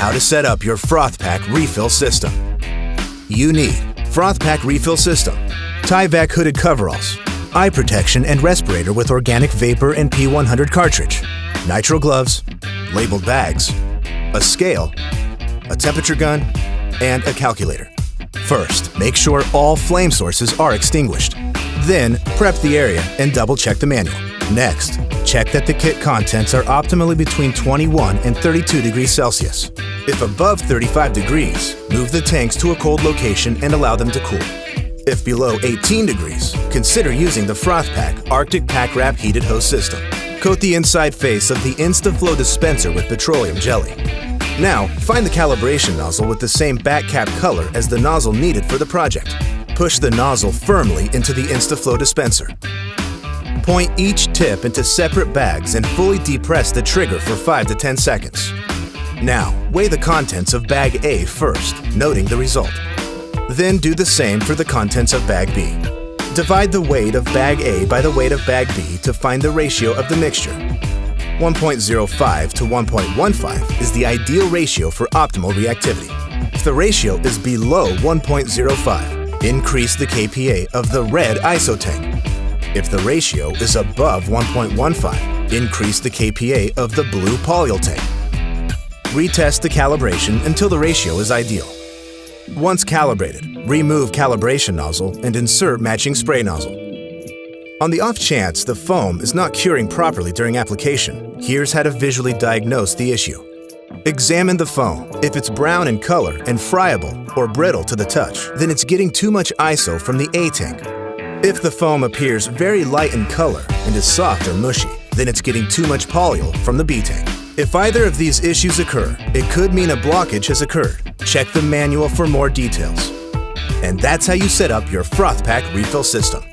how to set up your Froth Pak refill system. You need Froth Pak refill system, Tyvek hooded coveralls, eye protection and respirator with organic vapor and P100 cartridge, nitrile gloves, labeled bags, a scale, a temperature gun, and a calculator. First, make sure all flame sources are extinguished. Then, prep the area and double-check the manual. Next, check that the kit contents are optimally between 21 and 32 degrees Celsius. If above 35 degrees, move the tanks to a cold location and allow them to cool. If below 18 degrees, consider using the Froth Pak Arctic Pack Wrap Heated Hose System. Coat the inside face of the InstaFlow dispenser with petroleum jelly. Now, find the calibration nozzle with the same back cap color as the nozzle needed for the project. Push the nozzle firmly into the InstaFlow dispenser. Point each tip into separate bags and fully depress the trigger for 5 to 10 seconds. Now, weigh the contents of bag A first, noting the result. Then do the same for the contents of bag B. Divide the weight of bag A by the weight of bag B to find the ratio of the mixture. 1.05 to 1.15 is the ideal ratio for optimal reactivity. If the ratio is below 1.05, increase the kPa of the red ISO tank. If the ratio is above 1.15, increase the kPa of the blue polyol tank. Retest the calibration until the ratio is ideal. Once calibrated, remove calibration nozzle and insert matching spray nozzle. On the off chance the foam is not curing properly during application, here's how to visually diagnose the issue. Examine the foam. If it's brown in color and friable or brittle to the touch, then it's getting too much ISO from the A tank. If the foam appears very light in color and is soft or mushy, then it's getting too much polyol from the B tank. If either of these issues occur, it could mean a blockage has occurred. Check the manual for more details. And that's how you set up your Froth Pak refill system.